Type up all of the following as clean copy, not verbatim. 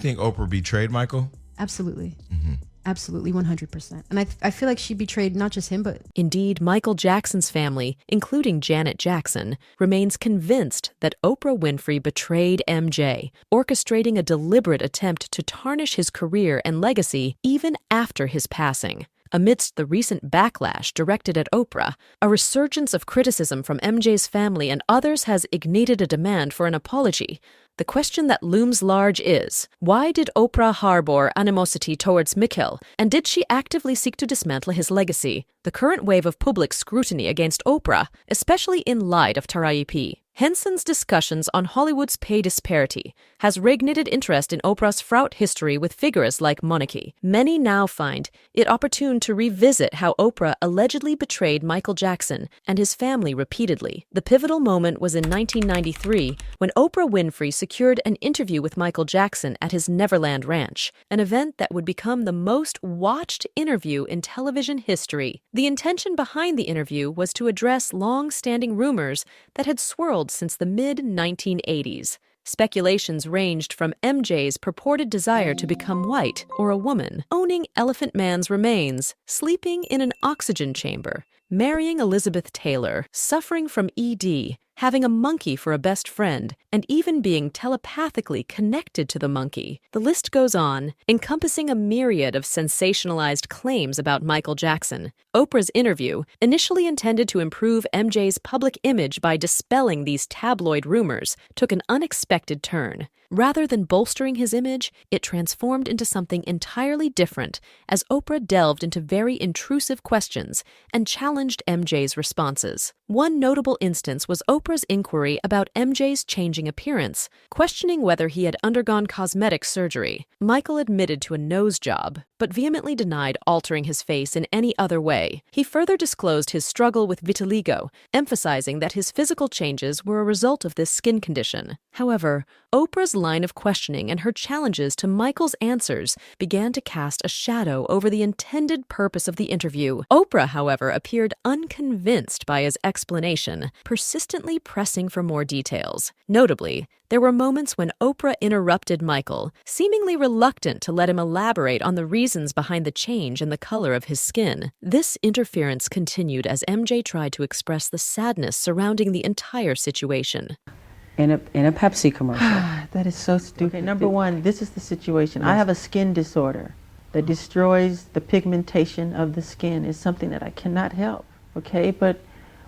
Think Oprah betrayed Michael? Absolutely. Absolutely, 100%. And I feel like she betrayed not just him, but... Indeed, Michael Jackson's family, including Janet Jackson, remains convinced that Oprah Winfrey betrayed MJ, orchestrating a deliberate attempt to tarnish his career and legacy even after his passing. Amidst the recent backlash directed at Oprah, a resurgence of criticism from MJ's family and others has ignited a demand for an apology. The question that looms large is, why did Oprah harbor animosity towards Mikkel, and did she actively seek to dismantle his legacy? The current wave of public scrutiny against Oprah, especially in light of Taraji P. Henson's discussions on Hollywood's pay disparity, has reignited interest in Oprah's fraught history with figures like Monarchy. Many now find it opportune to revisit how Oprah allegedly betrayed Michael Jackson and his family repeatedly. The pivotal moment was in 1993 when Oprah Winfrey secured an interview with Michael Jackson at his Neverland Ranch, an event that would become the most watched interview in television history. The intention behind the interview was to address long-standing rumors that had swirled since the mid-1980s. Speculations ranged from MJ's purported desire to become white or a woman, owning Elephant Man's remains, sleeping in an oxygen chamber, marrying Elizabeth Taylor, suffering from ED, having a monkey for a best friend, and even being telepathically connected to the monkey. The list goes on, encompassing a myriad of sensationalized claims about Michael Jackson. Oprah's interview, initially intended to improve MJ's public image by dispelling these tabloid rumors, took an unexpected turn. Rather than bolstering his image, it transformed into something entirely different as Oprah delved into very intrusive questions and challenged MJ's responses. One notable instance was Oprah's inquiry about MJ's changing appearance, questioning whether he had undergone cosmetic surgery. Michael admitted to a nose job, but vehemently denied altering his face in any other way. He further disclosed his struggle with vitiligo, emphasizing that his physical changes were a result of this skin condition. However, Oprah's line of questioning and her challenges to Michael's answers began to cast a shadow over the intended purpose of the interview. Oprah, however, appeared unconvinced by his explanation, persistently pressing for more details. Notably, there were moments when Oprah interrupted Michael, seemingly reluctant to let him elaborate on the reasons behind the change in the color of his skin. This interference continued as MJ tried to express the sadness surrounding the entire situation. In a Pepsi commercial. That is so stupid. Okay, Number one, this is the situation. Yes. I have a skin disorder that destroys the pigmentation of the skin. It's something that I cannot help, okay? But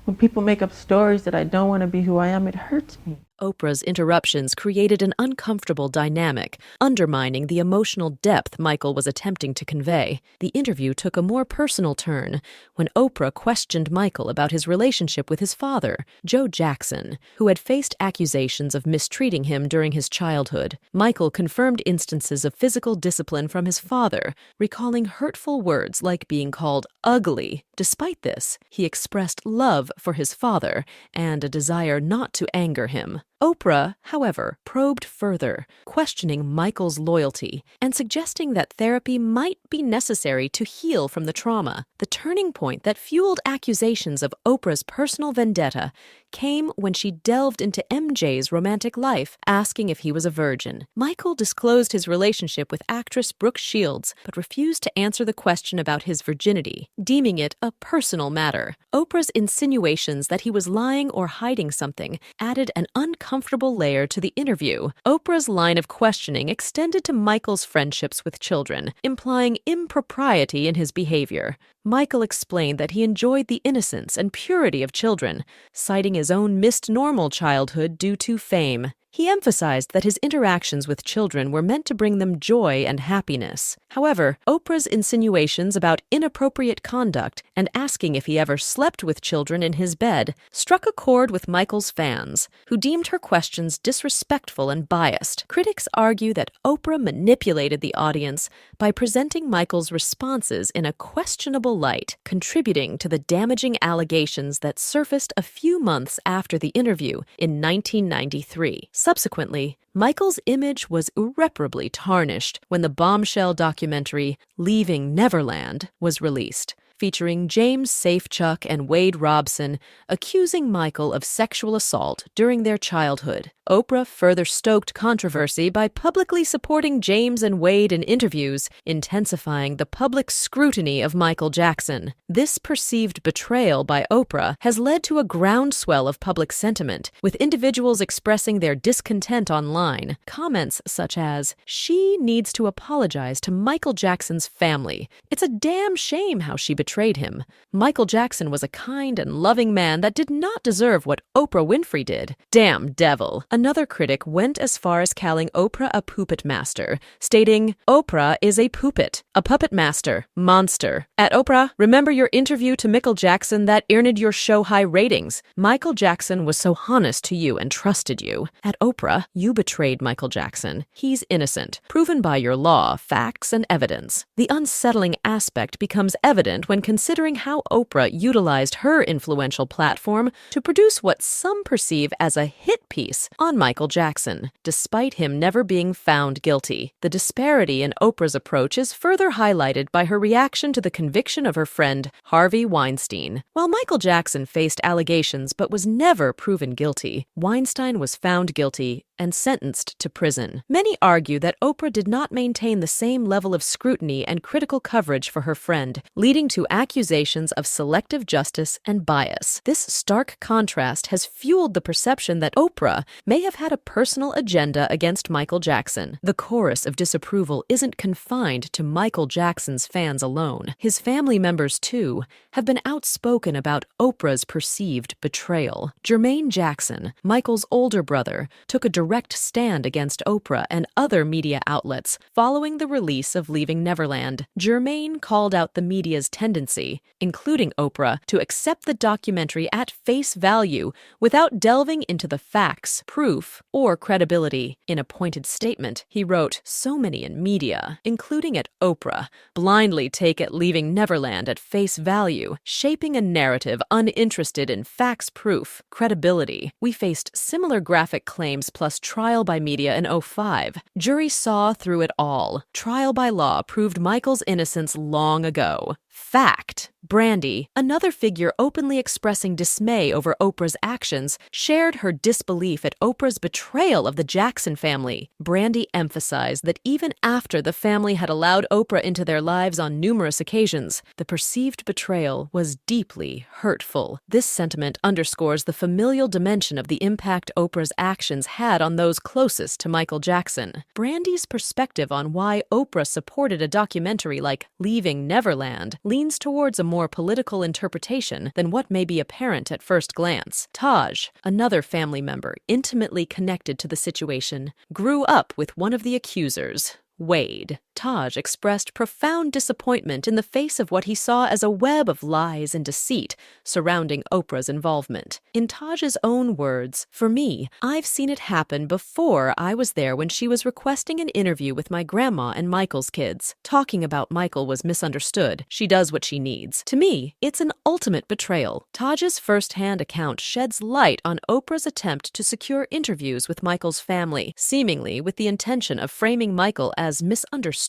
when people make up stories that I don't want to be who I am, it hurts me. Oprah's interruptions created an uncomfortable dynamic, undermining the emotional depth Michael was attempting to convey. The interview took a more personal turn when Oprah questioned Michael about his relationship with his father, Joe Jackson, who had faced accusations of mistreating him during his childhood. Michael confirmed instances of physical discipline from his father, recalling hurtful words like being called ugly. Despite this, he expressed love for his father and a desire not to anger him. Oprah, however, probed further, questioning Michael's loyalty and suggesting that therapy might be necessary to heal from the trauma. The turning point that fueled accusations of Oprah's personal vendetta came when she delved into MJ's romantic life, asking if he was a virgin. Michael disclosed his relationship with actress Brooke Shields, but refused to answer the question about his virginity, deeming it a personal matter. Oprah's insinuations that he was lying or hiding something added an uncomfortable layer to the interview. Oprah's line of questioning extended to Michael's friendships with children, implying impropriety in his behavior. Michael explained that he enjoyed the innocence and purity of children, citing his own missed normal childhood due to fame. He emphasized that his interactions with children were meant to bring them joy and happiness. However, Oprah's insinuations about inappropriate conduct and asking if he ever slept with children in his bed struck a chord with Michael's fans, who deemed her questions disrespectful and biased. Critics argue that Oprah manipulated the audience by presenting Michael's responses in a questionable light, contributing to the damaging allegations that surfaced a few months after the interview in 1993. Subsequently, Michael's image was irreparably tarnished when the bombshell documentary Leaving Neverland was released, featuring James Safechuck and Wade Robson accusing Michael of sexual assault during their childhood. Oprah further stoked controversy by publicly supporting James and Wade in interviews, intensifying the public scrutiny of Michael Jackson. This perceived betrayal by Oprah has led to a groundswell of public sentiment, with individuals expressing their discontent online. Comments such as, "She needs to apologize to Michael Jackson's family. It's a damn shame how she betrayed him. Michael Jackson was a kind and loving man that did not deserve what Oprah Winfrey did. Damn devil." Another critic went as far as calling Oprah a puppet master, stating, "Oprah is a puppet master, monster." At Oprah, remember your interview to Michael Jackson that earned your show high ratings. Michael Jackson was so honest to you and trusted you. At Oprah, you betrayed Michael Jackson. He's innocent, proven by your law, facts, and evidence. The unsettling aspect becomes evident when considering how Oprah utilized her influential platform to produce what some perceive as a hit piece on Michael Jackson, despite him never being found guilty. The disparity in Oprah's approach is further highlighted by her reaction to the conviction of her friend Harvey Weinstein. While Michael Jackson faced allegations but was never proven guilty, Weinstein was found guilty and sentenced to prison. Many argue that Oprah did not maintain the same level of scrutiny and critical coverage for her friend, leading to accusations of selective justice and bias. This stark contrast has fueled the perception that Oprah may have had a personal agenda against Michael Jackson. The chorus of disapproval isn't confined to Michael Jackson's fans alone. His family members, too, have been outspoken about Oprah's perceived betrayal. Jermaine Jackson, Michael's older brother, took a direct stand against Oprah and other media outlets following the release of Leaving Neverland. Jermaine called out the media's tendency, including Oprah, to accept the documentary at face value without delving into the facts, proof, or credibility. In a pointed statement, he wrote, "So many in media, including at Oprah, blindly take at Leaving Neverland at face value, shaping a narrative uninterested in facts, proof, credibility. We faced similar graphic claims plus trial by media in 2005. Jury saw through it all. Trial by law proved Michael's innocence long ago. Fact." Brandy, another figure openly expressing dismay over Oprah's actions, shared her disbelief at Oprah's betrayal of the Jackson family. Brandy emphasized that even after the family had allowed Oprah into their lives on numerous occasions, the perceived betrayal was deeply hurtful. This sentiment underscores the familial dimension of the impact Oprah's actions had on those closest to Michael Jackson. Brandy's perspective on why Oprah supported a documentary like Leaving Neverland leans towards a more political interpretation than what may be apparent at first glance. Taj, another family member intimately connected to the situation, grew up with one of the accusers, Wade. Taj expressed profound disappointment in the face of what he saw as a web of lies and deceit surrounding Oprah's involvement. In Taj's own words, "For me, I've seen it happen before I was there when she was requesting an interview with my grandma and Michael's kids. Talking about Michael was misunderstood. She does what she needs. To me, it's an ultimate betrayal." Taj's first-hand account sheds light on Oprah's attempt to secure interviews with Michael's family, seemingly with the intention of framing Michael as misunderstood.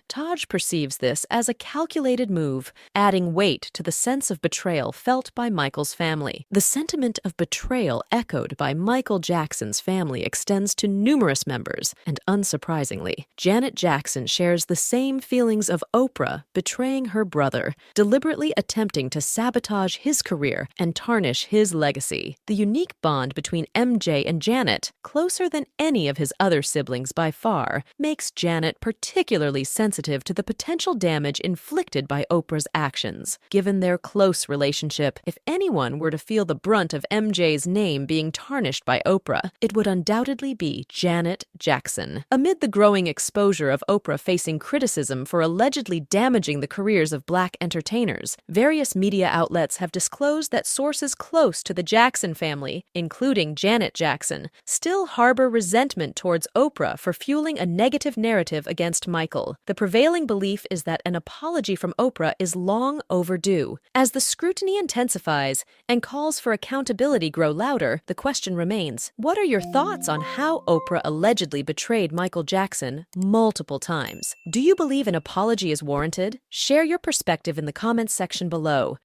Taj perceives this as a calculated move, adding weight to the sense of betrayal felt by Michael's family. The sentiment of betrayal echoed by Michael Jackson's family extends to numerous members, and unsurprisingly, Janet Jackson shares the same feelings of Oprah betraying her brother, deliberately attempting to sabotage his career and tarnish his legacy. The unique bond between MJ and Janet, closer than any of his other siblings by far, makes Janet particularly sensitive to the potential damage inflicted by Oprah's actions. Given their close relationship, if anyone were to feel the brunt of MJ's name being tarnished by Oprah, it would undoubtedly be Janet Jackson. Amid the growing exposure of Oprah facing criticism for allegedly damaging the careers of Black entertainers, various media outlets have disclosed that sources close to the Jackson family, including Janet Jackson, still harbor resentment towards Oprah for fueling a negative narrative narrative against Michael. The prevailing belief is that an apology from Oprah is long overdue. As the scrutiny intensifies and calls for accountability grow louder, the question remains, what are your thoughts on how Oprah allegedly betrayed Michael Jackson multiple times? Do you believe an apology is warranted? Share your perspective in the comments section below.